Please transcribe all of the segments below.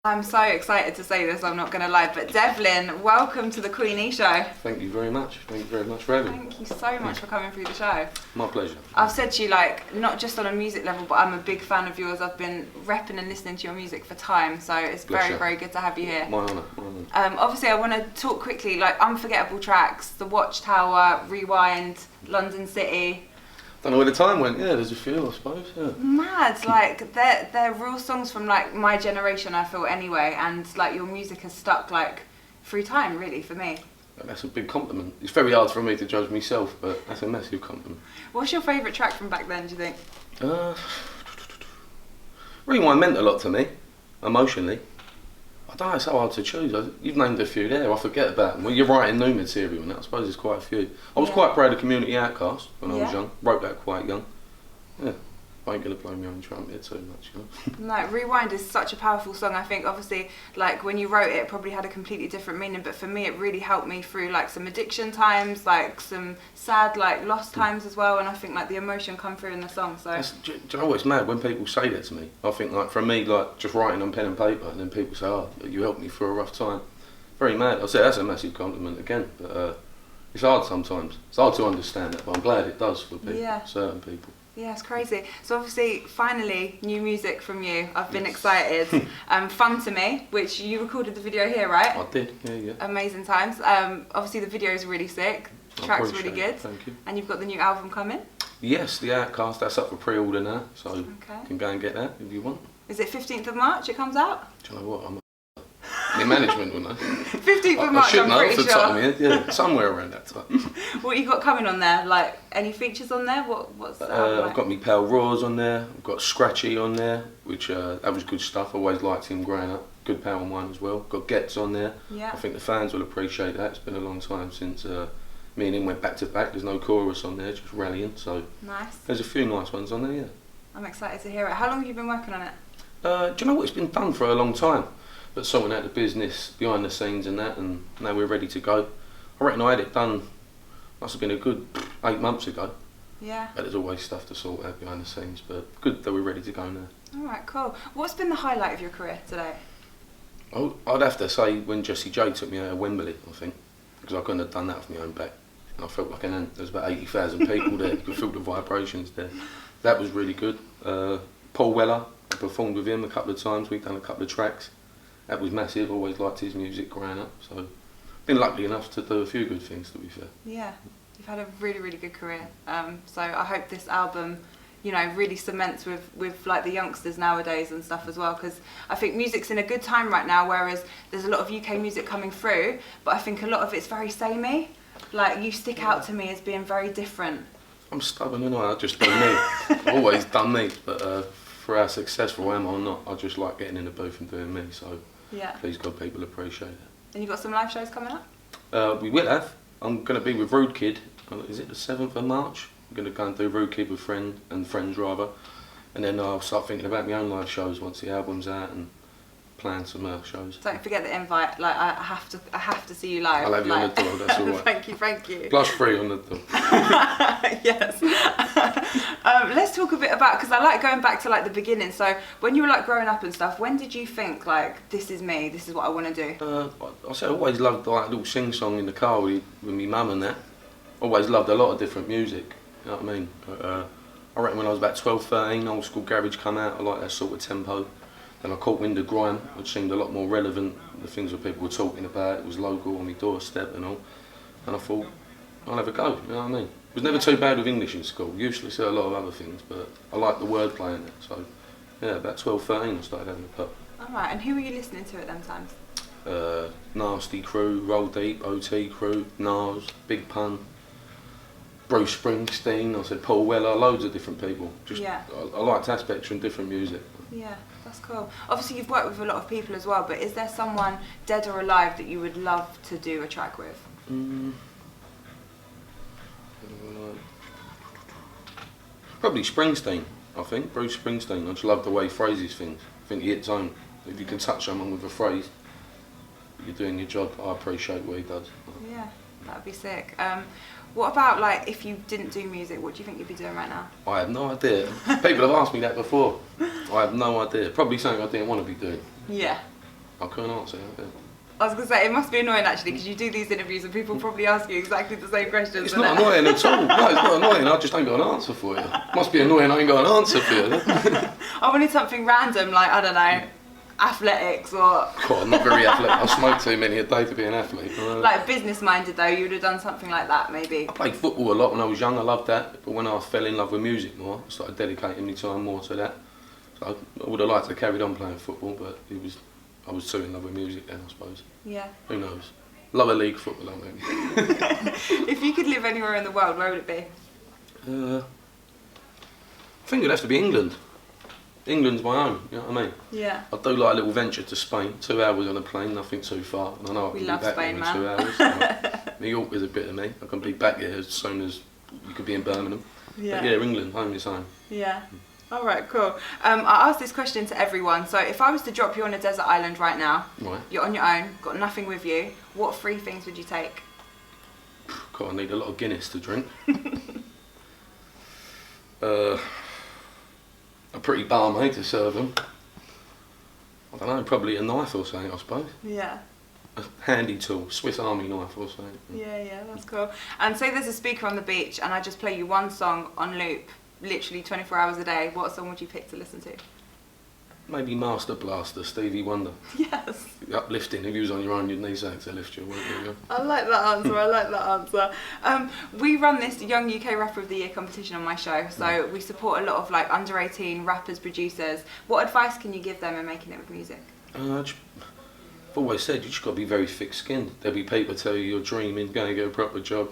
I'm so excited to say this, I'm not going to lie, but Devlin, welcome to the Queen E Show. Thank you very much. Thank you very much for having me. Thank you so much for coming through the show. My pleasure. I've said to you, like, not just on a music level, but I'm a big fan of yours. I've been repping and listening to your music for time, so it's very good to have you here. My honour, my honour. Obviously, I want to talk quickly, like, unforgettable tracks, The Watchtower, Rewind, London City. Don't know where the time went. Yeah, there's a few, I suppose. Yeah. Mad, like they're real songs from like my generation, I feel anyway, and like your music has stuck like through time, really, for me. That's a big compliment. It's very hard for me to judge myself, but that's a massive compliment. What's your favourite track from back then, do you think? Rewind meant a lot to me, emotionally. I don't know, it's so hard to choose. You've named a few there, I forget about them. Well, you're writing new material and that, I suppose there's quite a few. I was quite proud of Community Outcast when I was young, wrote that quite young. Yeah, I ain't going to blow my own trumpet too much, you know. No, Rewind is such a powerful song. I think obviously like when you wrote it, it probably had a completely different meaning, but for me it really helped me through like some addiction times, like some sad like lost times as well, and I think like the emotion come through in the song. So do you know what's mad when people say that to me? I think like for me, like just writing on pen and paper and then people say, oh, you helped me through a rough time. Very mad. I say that's a massive compliment again, but it's hard sometimes. It's hard to understand that, but I'm glad it does for people, certain people. Yeah, it's crazy. So obviously, finally, new music from you. I've been excited. Fun to Me, which you recorded the video here, right? I did, yeah. Amazing times. Obviously, the video is really sick. The track's really good. Thank you. And you've got the new album coming? Yes, the Outcast, that's up for pre-order now, so you can go and get that if you want. Is it 15th of March it comes out? Do you know what? The management will know. 15th of March, I'm pretty sure. Top of my head. Yeah, somewhere around that time. What you got coming on there? Like, any features on there? What's that like? I've got me pal Raws on there. I've got Scratchy on there, which that was good stuff. I always liked him growing up. Good pal on one as well. Got Gets on there. Yeah. I think the fans will appreciate that. It's been a long time since me and him went back to back. There's no chorus on there, just rallying. So nice. There's a few nice ones on there. Yeah. I'm excited to hear it. How long have you been working on it? Do you know what? It's been done for a long time. But sorting out the business behind the scenes and that, and now we're ready to go. I reckon I had it done, must have been a good 8 months ago. Yeah. But there's always stuff to sort out behind the scenes, but good that we're ready to go now. Alright, cool. What's been the highlight of your career today? Oh, I'd have to say when Jessie J took me out of Wembley, I think, because I couldn't have done that with my own back. And I felt like an ant. There was about 80,000 people there, you could feel the vibrations there. That was really good. Paul Weller, I performed with him a couple of times, we've done a couple of tracks. That was massive, always liked his music growing up, so been lucky enough to do a few good things, to be fair. Yeah, you've had a really good career, so I hope this album, you know, really cements with like the youngsters nowadays and stuff as well, because I think music's in a good time right now, whereas there's a lot of UK music coming through, but I think a lot of it's very samey. Like, you stick out to me as being very different. I'm stubborn, and I just do me. I've always done me, but for how successful I am or not, I just like getting in the booth and doing me, so please God people appreciate it. And you've got some live shows coming up? We will have. I'm going to be with Rude Kid, is it the 7th of March? I'm going to go and do Rude Kid with friends rather, and then I'll start thinking about my own live shows once the album's out and plan some shows. Don't forget the invite. Like, I have to see you live. I'll have you on the door. That's all right. Thank you. Plus free on the door. Yes. Let's talk a bit about, because I like going back to like the beginning. So when you were like growing up and stuff, when did you think like, this is me, this is what I want to do? I always loved like a little sing song in the car with my mum and that. Always loved a lot of different music. You know what I mean? But, I reckon when I was about 12, 13, old school garage come out. I like that sort of tempo. Then I caught wind of grime, which seemed a lot more relevant. The things that people were talking about, it was local on my doorstep and all. And I thought, I'll have a go, you know what I mean? It was never too bad with English in school. Useless at a lot of other things, but I liked the wordplay in it. So, yeah, about 12, 13 I started having a pop. Alright, and who were you listening to at them times? Nasty Crew, Roll Deep, OT Crew, Nas, Big Pun, Bruce Springsteen, I said Paul Weller, loads of different people. Just I liked aspects from different music. Yeah, that's cool. Obviously you've worked with a lot of people as well, but is there someone dead or alive that you would love to do a track with? Probably Springsteen, I think. Bruce Springsteen. I just love the way he phrases things. I think he hits home. If you can touch someone with a phrase, you're doing your job. I appreciate what he does. Yeah, that would be sick. What about like if you didn't do music, what do you think you'd be doing right now? I have no idea. People have asked me that before. I have no idea. Probably something I didn't want to be doing. Yeah. I couldn't answer that. I was going to say, it must be annoying actually, because you do these interviews and people probably ask you exactly the same questions. It's not annoying at all. No, it's not annoying. I just ain't got an answer for you. Must be annoying I ain't got an answer for you. I wanted something random, like, I don't know, athletics or... God, I'm not very athletic. I smoke too many a day to be an athlete. Like business-minded though, you would have done something like that maybe. I played football a lot when I was young. I loved that. But when I fell in love with music more, I started dedicating my time more to that. So I would have liked to carry on playing football, but I was too in love with music then, I suppose. Yeah. Who knows? Lower league football, maybe. If you could live anywhere in the world, where would it be? I think it'd have to be England. England's my home, you know what I mean? Yeah. I do like a little venture to Spain. 2 hours on a plane, nothing too far. And I know I can be back Spain, there in 2 hours. So New York is a bit of me. I can be back here as soon as you could be in Birmingham. Yeah. But yeah, England, home is home. Yeah. All right, cool. I ask this question to everyone. So if I was to drop you on a desert island right now, Right. you're on your own, got nothing with you, what 3 things would you take? God, I need a lot of Guinness to drink. A pretty barmaid to serve them. I don't know, probably a knife or something, I suppose. Yeah. A handy tool, Swiss Army knife or something. Yeah, that's cool. And say there's a speaker on the beach and I just play you one song on loop, literally 24 hours a day, what song would you pick to listen to? Maybe Master Blaster, Stevie Wonder. Yes. Uplifting, if you was on your own, you'd need something to lift you, wouldn't you? I like that answer, we run this Young UK Rapper of the Year competition on my show, so we support a lot of like under 18 rappers, producers. What advice can you give them in making it with music? I've always said you just got to be very thick-skinned. There'll be people tell you you're dreaming, go and get a proper job.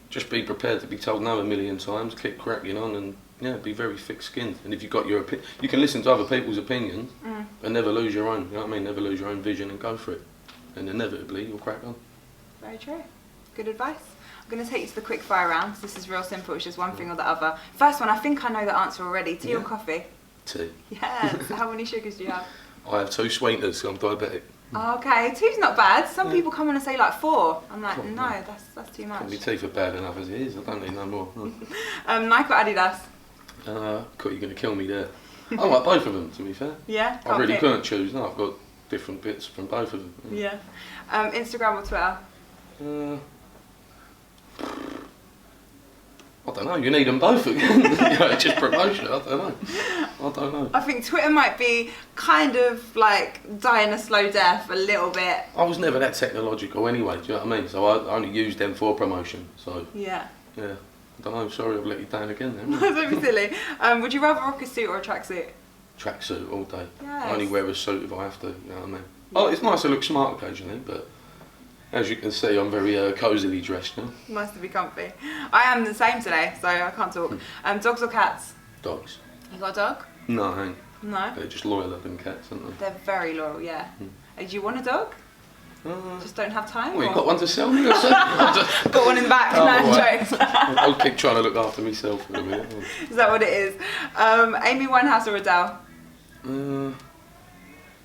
Just be prepared to be told no a million times, keep cracking on and yeah, be very thick-skinned. And if you've got your opinion, you can listen to other people's opinions and never lose your own, you know what I mean? Never lose your own vision and go for it. And inevitably you'll crack on. Very true. Good advice. I'm going to take you to the quick fire round. This is real simple, it's just one thing or the other. First one, I think I know the answer already. Tea or coffee? Tea. Yes. How many sugars do you have? I have 2 sweeteners, so I'm diabetic. Okay, 2's not bad. Some people come in and say like 4. I'm like, no, that's too much. My teeth are bad enough as it is, I don't need no more. Nike or Adidas? You're going to kill me there. I like both of them, to be fair. Yeah? I really couldn't choose, no, I've got different bits from both of them. Yeah. Instagram or Twitter? I don't know, you need them both again. Just promotion, I don't know. I think Twitter might be kind of like dying a slow death a little bit. I was never that technological anyway, do you know what I mean? So I only used them for promotion, so... Yeah. Yeah, I don't know, sorry I've let you down again then. Don't be silly. Would you rather rock a suit or a tracksuit? Tracksuit all day. Yes. I only wear a suit if I have to, you know what I mean? Oh, it's nice to look smart occasionally, but... As you can see, I'm very cosily dressed now. Nice to be comfy. I am the same today, so I can't talk. Dogs or cats? Dogs. You got a dog? No, I ain't. No? They're just loyaler than cats, aren't they? They're very loyal, yeah. Do you want a dog? Just don't have time? Well, or? you got one to sell me or something? Got one in the back, no jokes. I'll keep trying to look after myself for a minute. Is that what it is? Amy Winehouse or Adele?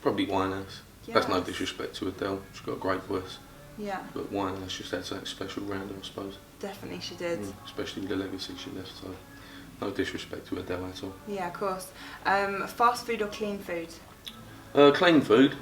Probably Winehouse. Yes. That's no disrespect to Adele. She's got a great voice. Yeah. But Winehouse just had something special around her, I suppose. Definitely she did. Especially with the legacy she left, so no disrespect to Adele at all. Yeah, of course. Fast food or clean food? Clean food,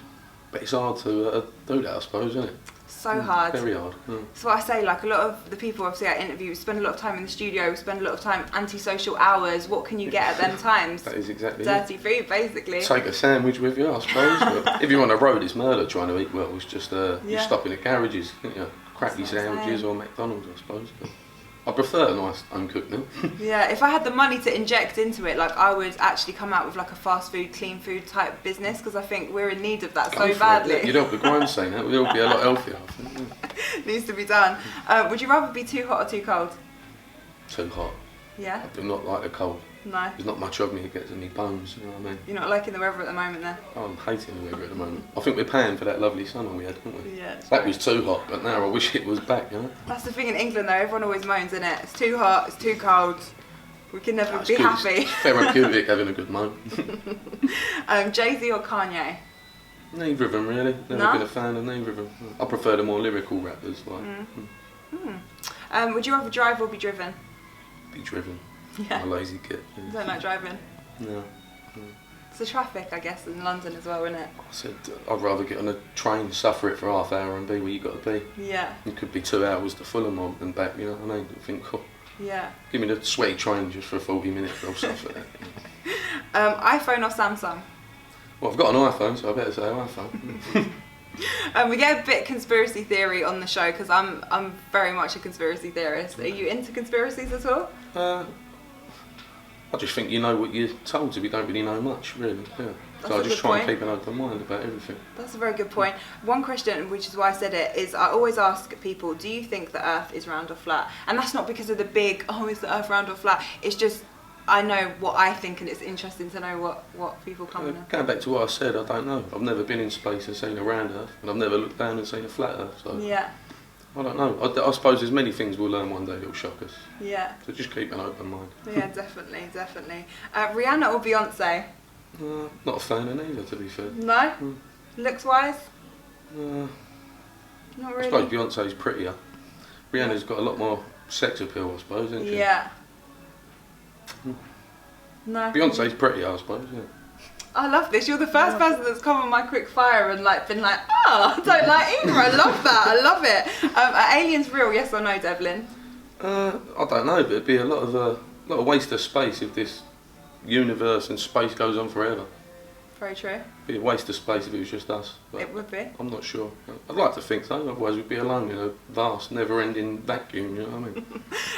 but it's hard to do that, I suppose, isn't it? So hard. Very hard. So what I say, like a lot of the people obviously I interview spend a lot of time in the studio, spend a lot of time antisocial hours. What can you get at them times? That is exactly Dirty food, basically. Take a sandwich with you, I suppose. But if you're on the road, it's murder trying to eat well. It's just you stop in the garages, crappy sandwiches or McDonald's, I suppose. But I prefer a nice home cooked meal. Yeah, if I had the money to inject into it, like I would actually come out with like a fast food, clean food type business because I think we're in need of that so badly. You'd help the grind saying that. We'd all be a lot healthier, I think. Needs to be done. Would you rather be too hot or too cold? Too hot. Yeah? I do not like the cold. No. There's not much of me that gets in my bones, you know what I mean? You're not liking the weather at the moment then? Oh, I'm hating the weather at the moment. I think we're paying for that lovely summer we had, didn't we? Yeah. That was too hot, but now I wish it was back, you know? That's the thing in England though, everyone always moans, isn't it? It's too hot, it's too cold. We can never be happy. It's therapeutic having a good moan. Jay-Z or Kanye? Neither of them really. Never been a fan of neither of them. I prefer the more lyrical rappers. Would you rather drive or be driven? Be driven. Yeah. I'm a lazy kid. Don't like driving? No. It's the traffic, I guess, in London as well, isn't it? I said, I'd rather get on a train, suffer it for half hour and be where you got to be. Yeah. It could be 2 hours to Fulham and back, you know what I mean? I think, oh, yeah. give me the sweaty train just for 40 minutes, I'll suffer that. iPhone or Samsung? Well, I've got an iPhone, so I better say iPhone. We get a bit conspiracy theory on the show because I'm very much a conspiracy theorist. Are you into conspiracies at all? I just think you know what you're told to. You don't really know much, really. Yeah. So I just try and keep an open mind about everything. That's a very good point. One question, which is why I said it, is I always ask people, do you think the Earth is round or flat? And that's not because of the big, oh, is the Earth round or flat? It's just, I know what I think, and it's interesting to know what people come with. Going back to what I said, I don't know. I've never been in space and seen a round Earth, and I've never looked down and seen a flat Earth. So yeah. I don't know. I suppose there's many things we'll learn one day that'll shock us. Yeah. So just keep an open mind. Yeah, definitely, definitely. Rihanna or Beyonce? Not a fan of neither, to be fair. No? Looks-wise? Not really. I suppose Beyonce's prettier. Rihanna's got a lot more sex appeal, I suppose, isn't she? Yeah. No. Beyonce's prettier, I suppose, yeah. I love this. You're the first person that's come on my quick fire and been like, oh, I don't like either. I love that. I love it. Are aliens real? Yes or no, Devlin? I don't know, but it'd be a lot of waste of space if this universe and space goes on forever. Very true. It'd be a waste of space if it was just us. It would be. I'm not sure. I'd like to think so, otherwise we'd be alone in a vast, never-ending vacuum, you know what I mean?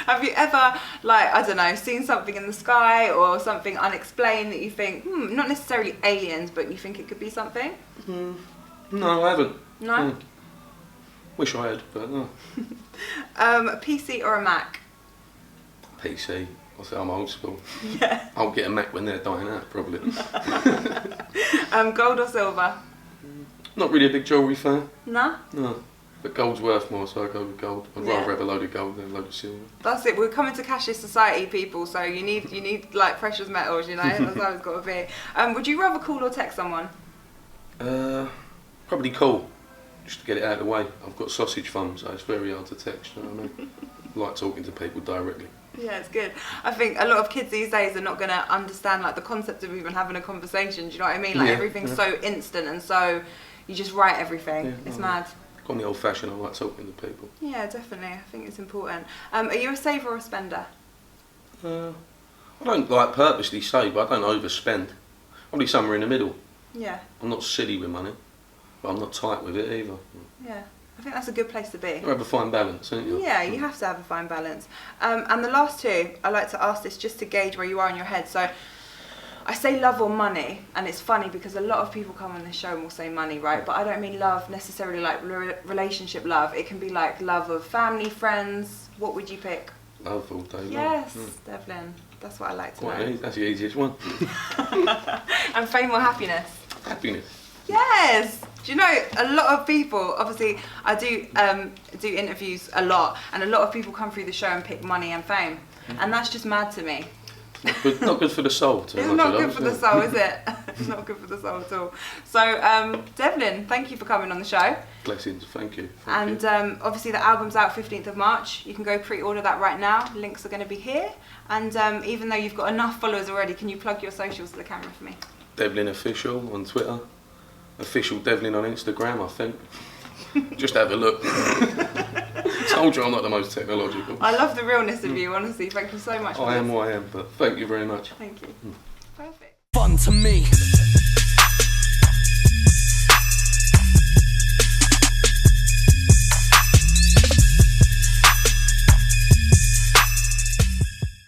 Have you ever, I don't know, seen something in the sky or something unexplained that you think, not necessarily aliens, but you think it could be something? No, I haven't. No? Wish I had, but no. A PC or a Mac? PC. I say I'm old school. Yeah. I'll get a Mac when they're dying out, probably. Gold or silver? Not really a big jewellery fan. No? No. But gold's worth more, so I go with gold. I'd rather have a load of gold than a load of silver. That's it. We're coming to cashless society, people. So you need precious metals. You know, that's how it's got to be. Would you rather call or text someone? Probably call, just to get it out of the way. I've got sausage thumbs, so it's very hard to text. You know what I mean? I like talking to people directly. Yeah, it's good. I think a lot of kids these days are not going to understand the concept of even having a conversation. Do you know what I mean? Everything's so instant and so you just write everything. Yeah, it's mad. Call me old-fashioned. I like talking to people. Yeah, definitely. I think it's important. Are you a saver or a spender? I don't purposely save, but I don't overspend. Probably somewhere in the middle. Yeah. I'm not silly with money, but I'm not tight with it either. Yeah. I think that's a good place to be. You have a fine balance, don't you? Yeah, you have to have a fine balance. And the last two, I like to ask this just to gauge where you are in your head. So I say love or money, and it's funny because a lot of people come on this show and will say money, right? But I don't mean love necessarily like relationship love. It can be like love of family, friends. What would you pick? Love all day long. Yes, Devlin. That's what I like to know. That's the easiest one. And fame or happiness? Happiness. Yes. Do you know, a lot of people, obviously I do interviews a lot, and a lot of people come through the show and pick money and fame, and that's just mad to me. Not good for the soul. It's not good for the soul, is it? It's not good for the soul at all. So, Devlin, thank you for coming on the show. Blessings, thank you. And obviously the album's out 15th of March. You can go pre-order that right now. Links are going to be here. And even though you've got enough followers already, can you plug your socials to the camera for me? Devlin Official on Twitter. Official Devlin on Instagram, I think. Just have a look. Told you I'm not the most technological. I love the realness of you, honestly. Thank you so much for this. I am who I am, but thank you very much. Thank you. Perfect. Fun to me.